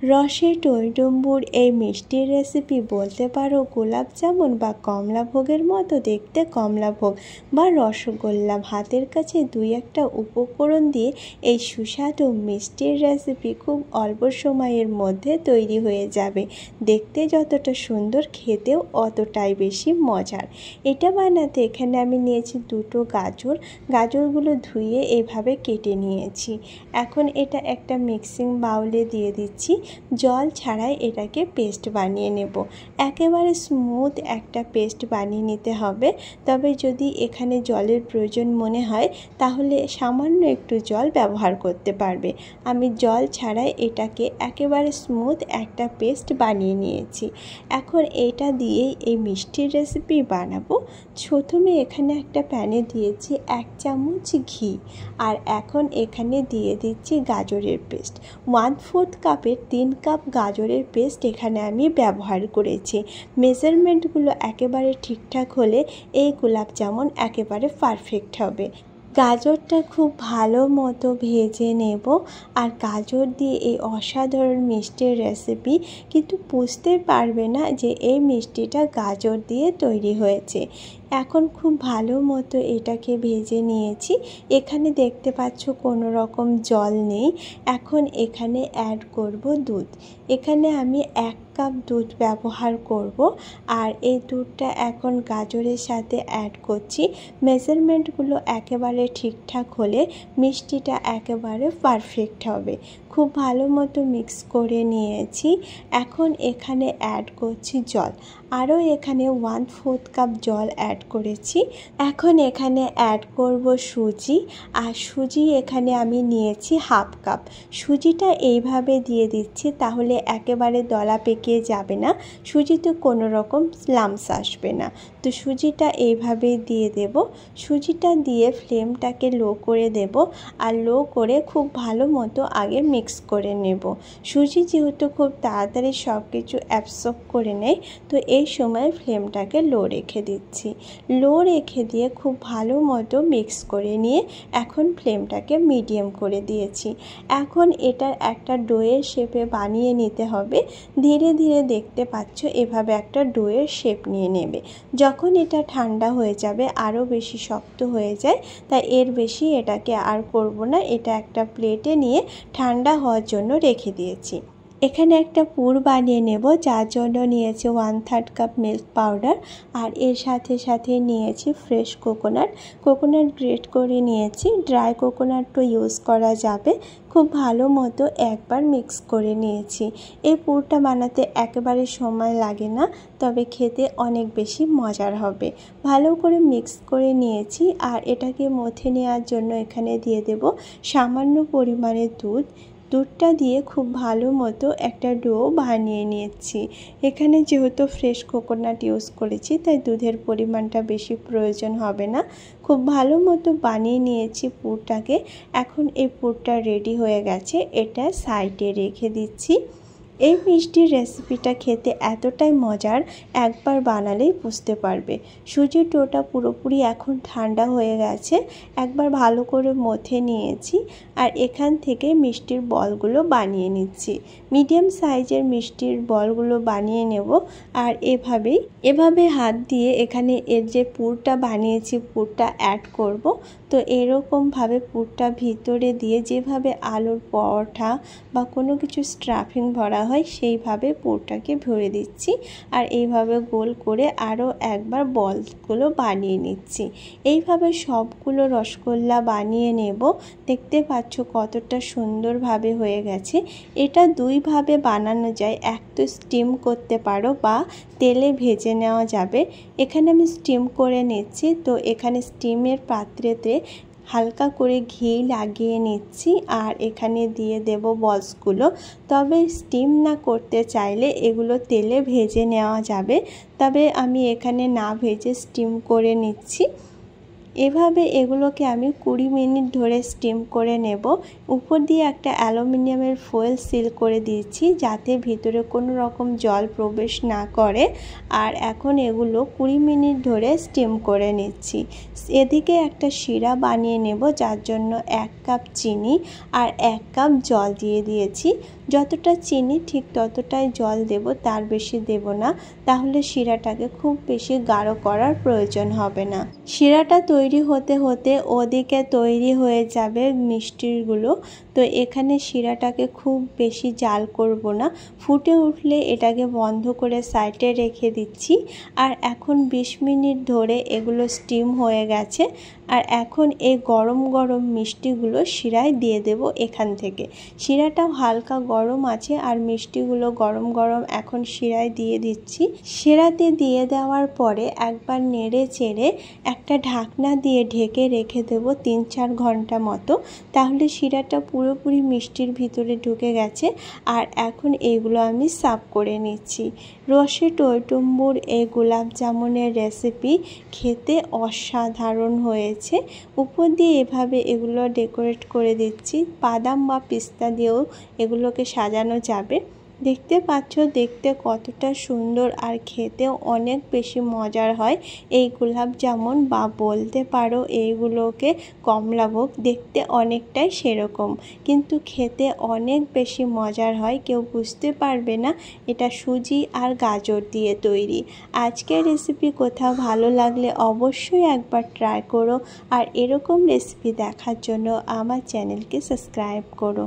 রসে টইটুম্বুর এই মিষ্টির রেসিপি বলতে পারো গোলাপ জামুন বা কমলাভোগের মতো দেখতে। কমলাভোগ বা রসগোল্লা ভাতের কাছে দুই একটা উপকরণ দিয়ে এই সুস্বাদু মিষ্টির রেসিপি খুব অল্প সময়ের মধ্যে তৈরি হয়ে যাবে। দেখতে যতটা সুন্দর, খেতেও অতটাই বেশি মজার। এটা বানাতে এখানে আমি নিয়েছি দুটো গাজরগুলো ধুয়ে এভাবে কেটে নিয়েছি। এখন এটা একটা মিক্সিং বাউলে দিয়ে দিচ্ছি। জল ছাড়াই এটাকে পেস্ট বানিয়ে নেব। একেবারে স্মুথ একটা পেস্ট বানিয়ে নিতে হবে। তবে যদি এখানে জলের প্রয়োজন মনে হয় তাহলে সামান্য একটু জল ব্যবহার করতে পারবে। আমি জল ছাড়াই এটাকে একেবারে স্মুথ একটা পেস্ট বানিয়ে নিয়েছি। এখন এটা দিয়েই এই মিষ্টির রেসিপি বানাবো। প্রথমে এখানে একটা প্যানে দিয়েছি 1 চামচ ঘি, আর এখন এখানে দিয়ে দিচ্ছি গাজরের পেস্ট। 1/4 কাপের 3 কাপ গাজরের পেস্ট এখানে আমি ব্যবহার করেছি। মেজারমেন্টগুলো একেবারে ঠিকঠাক হলে এই গোলাপ জামুন একেবারে পারফেক্ট হবে। গাজরটা খুব ভালো মতো ভেজে নেব। আর গাজর দিয়ে এই অসাধারণ মিষ্টির রেসিপি কিন্তু বুঝতে পারবে না যে এই মিষ্টিটা গাজর দিয়ে তৈরি হয়েছে। এখন খুব ভালো মতো এটাকে ভেজে নিয়েছি। এখানে দেখতে পাচ্ছ কোনো রকম জল নেই। এখন এখানে অ্যাড করব দুধ। এখানে আমি 1 কাপ দুধ ব্যবহার করব, আর এই দুধটা এখন গাজরের সাথে অ্যাড করছি। মেজারমেন্টগুলো একেবারে ঠিকঠাক হলে মিষ্টিটা একেবারে পারফেক্ট হবে। খুব ভালো মতো মিক্স করে নিয়েছি। এখন এখানে অ্যাড করছি জল। আরও এখানে 1/4 কাপ জল অ্যাড করেছি। এখন এখানে অ্যাড করব সুজি, আর সুজি এখানে আমি নিয়েছি 1/2 কাপ। সুজিটা এইভাবে দিয়ে দিচ্ছি, তাহলে একেবারে দলা পেকিয়ে যাবে না, সুজিতে কোনো রকম লাম্পস আসবে না। তো সুজিটা এইভাবেই দিয়ে দেব। সুজিটা দিয়ে ফ্লেমটাকে লো করে দেব, আর লো করে খুব ভালো মতো আগে মিক্স করে নেব। সুজি যেহেতু খুব তাড়াতাড়ি সব কিছু অ্যাবসর্ব করে নেয়, তো এই সময় ফ্লেমটাকে লো রেখে দিচ্ছি। লো রেখে দিয়ে খুব ভালো মতো মিক্স করে নিয়ে এখন ফ্লেমটাকে মিডিয়াম করে দিয়েছি। এখন এটার একটা ডোয়ের শেপে বানিয়ে নিতে হবে। ধীরে ধীরে দেখতে পাচ্ছ এভাবে একটা ডোয়ের শেপ নিয়ে নেবে। যখন এটা ঠান্ডা হয়ে যাবে, আরও বেশি শক্ত হয়ে যায়, তাই এর বেশি এটাকে আর করব না। এটা একটা প্লেটে নিয়ে ঠান্ডা হওয়ার জন্য রেখে দিয়েছি। এখানে একটা পুর বানিয়ে নেব, যার জন্য নিয়েছি 1/3 কাপ মিল্ক পাউডার, আর এর সাথে সাথে নিয়েছি ফ্রেশ কোকোনাট গ্রেট করে নিয়েছি। ড্রাই কোকোনাটও ইউজ করা যাবে। খুব ভালো মতো একবার মিক্স করে নিয়েছি। এই পুরটা বানাতে একেবারে সময় লাগে না, তবে খেতে অনেক বেশি মজার হবে। ভালো করে মিক্স করে নিয়েছি, আর এটাকে মথে নেওয়ার জন্য এখানে দিয়ে দেব সামান্য পরিমাণে দুধটা দিয়ে খুব ভালো মতো একটা ডো বানিয়ে নিয়েছি। এখানে যেহেতু ফ্রেশ কোকোনাট ইউজ করেছি, তাই দুধের পরিমাণটা বেশি প্রয়োজন হবে না। খুব ভালো মতো বানিয়ে নিয়েছি পুরটাকে। এখন এই পুরটা রেডি হয়ে গেছে, এটা সাইডে রেখে দিচ্ছি। এই মিষ্টির রেসিপিটা খেতে এতটাই মজার, একবার বানালেই বুঝতে পারবে। সুজির ডোটা পুরোপুরি এখন ঠান্ডা হয়ে গেছে। একবার ভালো করে মথে নিয়েছি, আর এখান থেকে মিষ্টির বলগুলো বানিয়ে নিচ্ছি। মিডিয়াম সাইজের মিষ্টির বলগুলো বানিয়ে নেব। আর এভাবে হাত দিয়ে এখানে এর যে পুরটা বানিয়েছি পুরটা অ্যাড করব। তো এরকমভাবে পুরটা ভিতরে দিয়ে, যেভাবে আলুর পরোটা বা কোনো কিছু স্টাফিং ভরা হয় সেইভাবে পুরটাকে ভরে দিচ্ছি। আর এইভাবে গোল করে আরও একবার বলগুলো বানিয়ে নিচ্ছি। এইভাবে সবগুলো রসগোল্লা বানিয়ে নেব। দেখতে পাচ্ছ কতটা সুন্দরভাবে হয়ে গেছে। এটা দুইভাবে বানানো যায়, এক তো স্টিম করতে পারো বা তেলে ভেজে নেওয়া যাবে। এখানে আমি স্টিম করে নিচ্ছি। তো এখানে স্টিমের পাত্রেতে হালকা করে ঘি লাগিয়ে নিচ্ছি, আর এখানে দিয়ে দেব বলসগুলো। তবে স্টিম না করতে চাইলে এগুলো তেলে ভেজে নেওয়া যাবে, তবে আমি এখানে না ভেজে স্টিম করে নিচ্ছি। এভাবে এগুলোকে আমি 20 মিনিট ধরে স্টিম করে নেব। উপর দিয়ে একটা অ্যালুমিনিয়ামের ফয়েল সিল করে দিয়েছি যাতে ভিতরে কোনো রকম জল প্রবেশ না করে। আর এখন এগুলো 20 মিনিট ধরে স্টিম করে নিচ্ছি। এদিকে একটা শিরা বানিয়ে নেব, যার জন্য 1 কাপ চিনি আর 1 কাপ জল দিয়ে দিয়েছি। যতটা চিনি ঠিক ততটাই জল দেব, তার বেশি দেব না, তাহলে শিরাটাকে খুব বেশি গাঢ় করার প্রয়োজন হবে না। শিরাটা তৈরি হতে হতে ওদিকে তৈরি হয়ে যাবে মিষ্টিগুলো। তো এখানে শিরাটাকে খুব বেশি জাল করব না, ফুটে উঠলে এটাকে বন্ধ করে সাইডে রেখে দিচ্ছি। আর এখন 20 মিনিট ধরে এগুলো স্টিম হয়ে গেছে। আর এখন এই গরম গরম মিষ্টিগুলো শিরায় দিয়ে দেব এখান থেকে। শিরাটাও হালকা গরম আছে আর মিষ্টিগুলো গরম গরম এখন শিরায় দিয়ে দিচ্ছি। শিরাতে দিয়ে দেওয়ার পরে একবার নেড়ে চেড়ে একটা ঢাকনা দিয়ে ঢেকে রেখে দেব 3-4 ঘন্টা মতো, তাহলে শিরাটা পুরোপুরি মিষ্টির ভিতরে ঢুকে গেছে। আর এখন এইগুলো আমি সার্ভ করে নিচ্ছি। রসে টইটুম্বুর এই গোলাপ জামুনের রেসিপি খেতে অসাধারণ হয়েছে। উপর দিয়ে এভাবে এগুলো ডেকোরেট করে দিচ্ছি, বাদাম বা পিস্তা দিয়েও এগুলোকে সাজানো যাবে। দেখতে পাচ্ছ দেখতে কতটা সুন্দর আর খেতেও অনেক বেশি মজার হয় এই গোলাপ জামুন, বা বলতে পারো এইগুলোকে কমলাভোগ। দেখতে অনেকটাই সেরকম, কিন্তু খেতে অনেক বেশি মজার হয়। কেউ বুঝতে পারবে না এটা সুজি আর গাজর দিয়ে তৈরি। আজকের রেসিপি কোথাও ভালো লাগলে অবশ্যই একবার ট্রাই করো, আর এরকম রেসিপি দেখার জন্য আমার চ্যানেলকে সাবস্ক্রাইব করো।